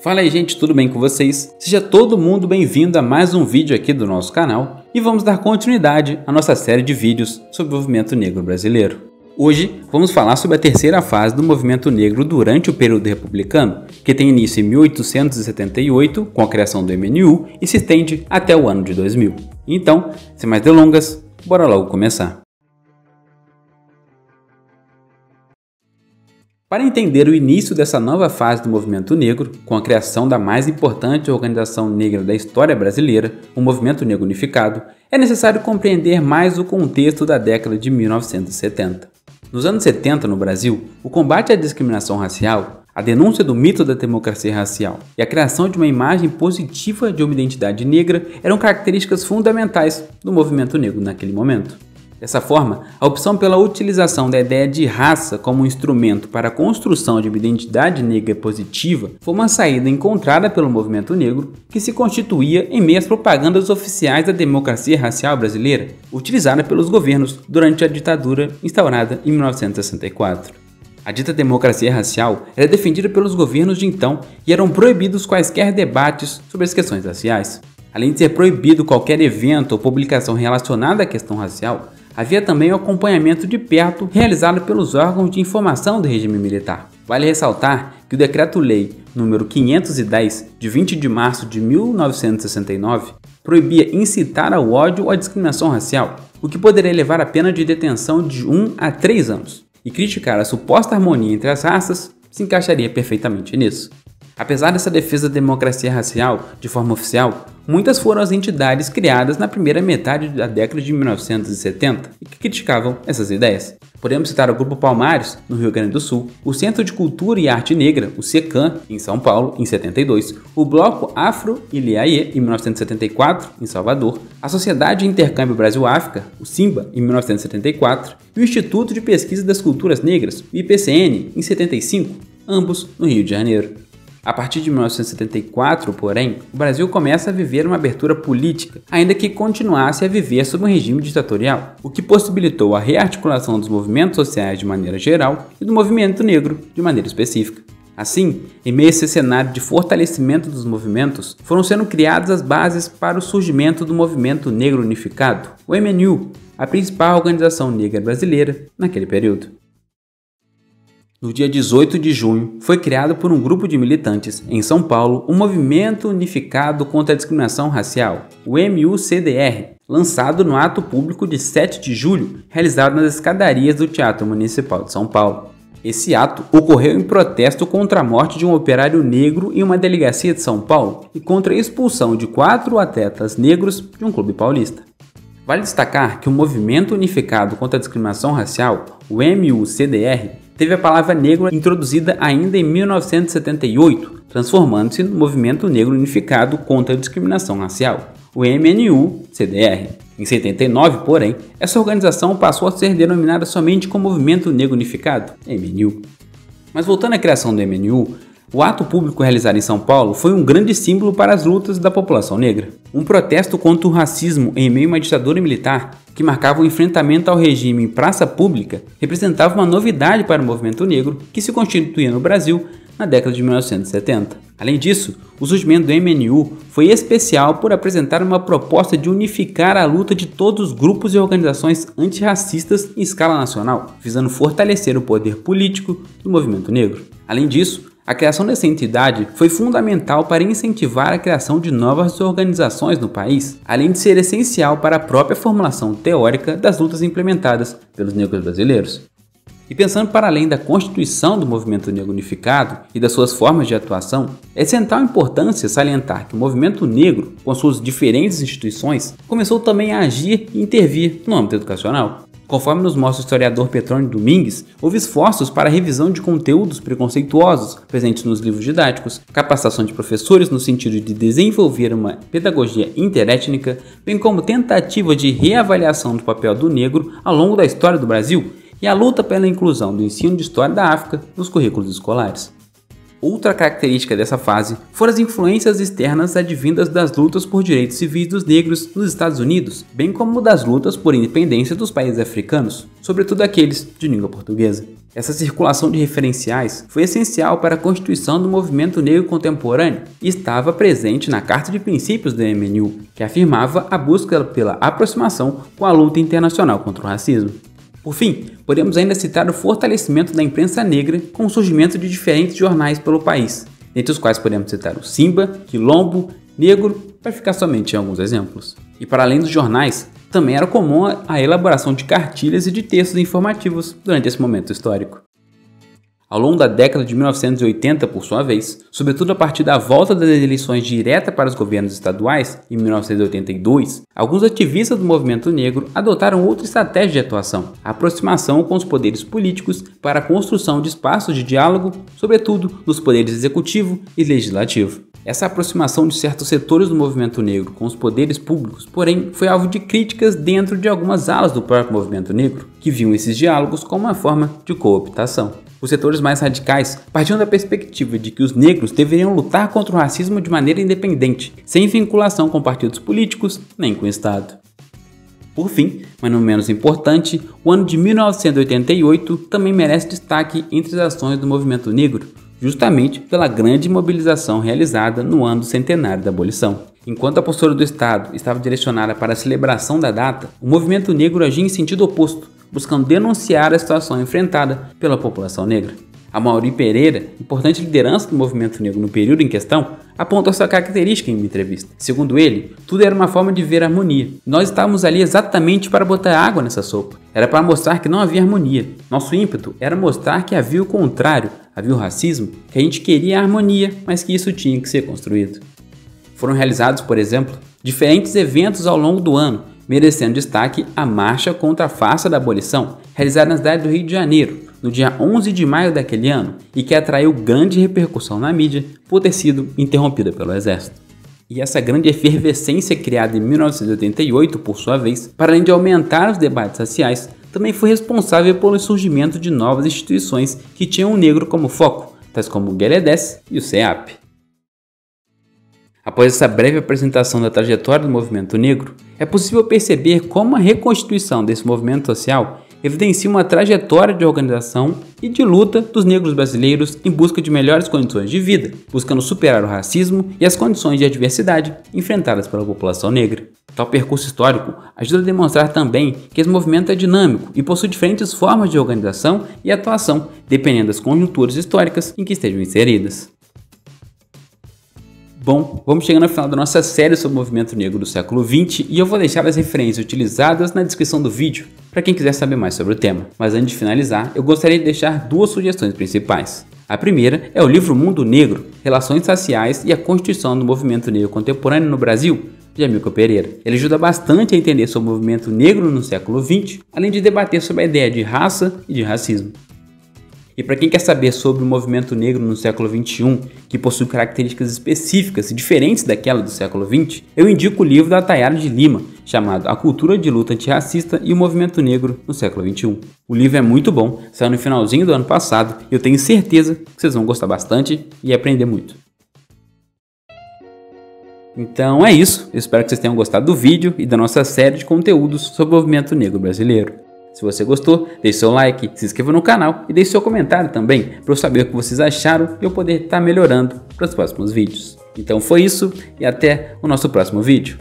Fala aí gente, tudo bem com vocês? Seja todo mundo bem-vindo a mais um vídeo aqui do nosso canal e vamos dar continuidade à nossa série de vídeos sobre o movimento negro brasileiro. Hoje vamos falar sobre a terceira fase do movimento negro durante o período republicano, que tem início em 1878 com a criação do MNU e se estende até o ano de 2000. Então, sem mais delongas, bora logo começar. Para entender o início dessa nova fase do movimento negro, com a criação da mais importante organização negra da história brasileira, o Movimento Negro Unificado, é necessário compreender mais o contexto da década de 1970. Nos anos 70, no Brasil, o combate à discriminação racial, a denúncia do mito da democracia racial e a criação de uma imagem positiva de uma identidade negra eram características fundamentais do movimento negro naquele momento. Dessa forma, a opção pela utilização da ideia de raça como um instrumento para a construção de uma identidade negra positiva foi uma saída encontrada pelo movimento negro, que se constituía em meio às propagandas oficiais da democracia racial brasileira, utilizada pelos governos durante a ditadura instaurada em 1964. A dita democracia racial era defendida pelos governos de então e eram proibidos quaisquer debates sobre as questões raciais. Além de ser proibido qualquer evento ou publicação relacionada à questão racial, havia também o acompanhamento de perto realizado pelos órgãos de informação do regime militar. Vale ressaltar que o Decreto-Lei nº 510, de 20 de março de 1969, proibia incitar ao ódio ou à discriminação racial, o que poderia levar a pena de detenção de 1 a 3 anos, e criticar a suposta harmonia entre as raças se encaixaria perfeitamente nisso. Apesar dessa defesa da democracia racial de forma oficial, muitas foram as entidades criadas na primeira metade da década de 1970 e que criticavam essas ideias. Podemos citar o Grupo Palmares, no Rio Grande do Sul, o Centro de Cultura e Arte Negra, o CECAM, em São Paulo, em 72, o Bloco Afro-Iliaê, em 1974, em Salvador, a Sociedade de Intercâmbio Brasil-África, o SIMBA, em 1974, e o Instituto de Pesquisa das Culturas Negras, o IPCN, em 75, ambos no Rio de Janeiro. A partir de 1974, porém, o Brasil começa a viver uma abertura política, ainda que continuasse a viver sob um regime ditatorial, o que possibilitou a rearticulação dos movimentos sociais de maneira geral e do movimento negro de maneira específica. Assim, em meio a esse cenário de fortalecimento dos movimentos, foram sendo criadas as bases para o surgimento do Movimento Negro Unificado, o MNU, a principal organização negra brasileira naquele período. No dia 18 de junho, foi criado por um grupo de militantes, em São Paulo, o Movimento Unificado contra a Discriminação Racial, o MUCDR, lançado no ato público de 7 de julho, realizado nas escadarias do Teatro Municipal de São Paulo. Esse ato ocorreu em protesto contra a morte de um operário negro em uma delegacia de São Paulo e contra a expulsão de 4 atletas negros de um clube paulista. Vale destacar que o Movimento Unificado contra a Discriminação Racial, o MUCDR, teve a palavra negro introduzida ainda em 1978, transformando-se no Movimento Negro Unificado contra a Discriminação Racial, o MNU-CDR. Em 79, porém, essa organização passou a ser denominada somente como Movimento Negro Unificado, MNU. Mas voltando à criação do MNU, o ato público realizado em São Paulo foi um grande símbolo para as lutas da população negra. Um protesto contra o racismo em meio a uma ditadura militar, que marcava o enfrentamento ao regime em praça pública, representava uma novidade para o movimento negro que se constituía no Brasil na década de 1970. Além disso, o surgimento do MNU foi especial por apresentar uma proposta de unificar a luta de todos os grupos e organizações antirracistas em escala nacional, visando fortalecer o poder político do movimento negro. Além disso, a criação dessa entidade foi fundamental para incentivar a criação de novas organizações no país, além de ser essencial para a própria formulação teórica das lutas implementadas pelos negros brasileiros. E pensando para além da constituição do Movimento Negro Unificado e das suas formas de atuação, é de central importância salientar que o movimento negro, com suas diferentes instituições, começou também a agir e intervir no âmbito educacional. Conforme nos mostra o historiador Petrônio Domingues, houve esforços para a revisão de conteúdos preconceituosos presentes nos livros didáticos, capacitação de professores no sentido de desenvolver uma pedagogia interétnica, bem como tentativa de reavaliação do papel do negro ao longo da história do Brasil e a luta pela inclusão do ensino de história da África nos currículos escolares. Outra característica dessa fase foram as influências externas advindas das lutas por direitos civis dos negros nos Estados Unidos, bem como das lutas por independência dos países africanos, sobretudo aqueles de língua portuguesa. Essa circulação de referenciais foi essencial para a constituição do movimento negro contemporâneo e estava presente na Carta de Princípios do MNU, que afirmava a busca pela aproximação com a luta internacional contra o racismo. Por fim, podemos ainda citar o fortalecimento da imprensa negra com o surgimento de diferentes jornais pelo país, entre os quais podemos citar o Simba, Quilombo, Negro, para ficar somente em alguns exemplos. E para além dos jornais, também era comum a elaboração de cartilhas e de textos informativos durante esse momento histórico. Ao longo da década de 1980, por sua vez, sobretudo a partir da volta das eleições diretas para os governos estaduais, em 1982, alguns ativistas do movimento negro adotaram outra estratégia de atuação, a aproximação com os poderes políticos para a construção de espaços de diálogo, sobretudo nos poderes executivo e legislativo. Essa aproximação de certos setores do movimento negro com os poderes públicos, porém, foi alvo de críticas dentro de algumas alas do próprio movimento negro, que viam esses diálogos como uma forma de cooptação. Os setores mais radicais partiam da perspectiva de que os negros deveriam lutar contra o racismo de maneira independente, sem vinculação com partidos políticos nem com o Estado. Por fim, mas não menos importante, o ano de 1988 também merece destaque entre as ações do movimento negro, justamente pela grande mobilização realizada no ano do centenário da abolição. Enquanto a postura do Estado estava direcionada para a celebração da data, o movimento negro agia em sentido oposto, buscando denunciar a situação enfrentada pela população negra. Amaury Pereira, importante liderança do movimento negro no período em questão, aponta sua característica em uma entrevista. Segundo ele, tudo era uma forma de ver harmonia. Nós estávamos ali exatamente para botar água nessa sopa. Era para mostrar que não havia harmonia. Nosso ímpeto era mostrar que havia o contrário, havia o racismo, que a gente queria a harmonia, mas que isso tinha que ser construído. Foram realizados, por exemplo, diferentes eventos ao longo do ano, merecendo destaque a Marcha contra a Farsa da Abolição, realizada na cidade do Rio de Janeiro, no dia 11 de maio daquele ano, e que atraiu grande repercussão na mídia por ter sido interrompida pelo Exército. E essa grande efervescência criada em 1988, por sua vez, para além de aumentar os debates raciais, também foi responsável pelo surgimento de novas instituições que tinham o negro como foco, tais como o GLEDES e o CEAP. Após essa breve apresentação da trajetória do movimento negro, é possível perceber como a reconstituição desse movimento social evidencia uma trajetória de organização e de luta dos negros brasileiros em busca de melhores condições de vida, buscando superar o racismo e as condições de adversidade enfrentadas pela população negra. Tal percurso histórico ajuda a demonstrar também que esse movimento é dinâmico e possui diferentes formas de organização e atuação, dependendo das conjunturas históricas em que estejam inseridas. Bom, vamos chegando ao final da nossa série sobre o movimento negro do século XX e eu vou deixar as referências utilizadas na descrição do vídeo para quem quiser saber mais sobre o tema. Mas antes de finalizar, eu gostaria de deixar duas sugestões principais. A primeira é o livro Mundo Negro, Relações Raciais e a Constituição do Movimento Negro Contemporâneo no Brasil, de Amilcar Pereira. Ele ajuda bastante a entender sobre o movimento negro no século XX, além de debater sobre a ideia de raça e de racismo. E para quem quer saber sobre o movimento negro no século XXI, que possui características específicas e diferentes daquela do século XX, eu indico o livro da Tayara de Lima, chamado A Cultura de Luta Antirracista e o Movimento Negro no século XXI. O livro é muito bom, saiu no finalzinho do ano passado e eu tenho certeza que vocês vão gostar bastante e aprender muito. Então é isso, eu espero que vocês tenham gostado do vídeo e da nossa série de conteúdos sobre o movimento negro brasileiro. Se você gostou, deixe seu like, se inscreva no canal e deixe seu comentário também para eu saber o que vocês acharam e eu poder estar melhorando para os próximos vídeos. Então foi isso e até o nosso próximo vídeo.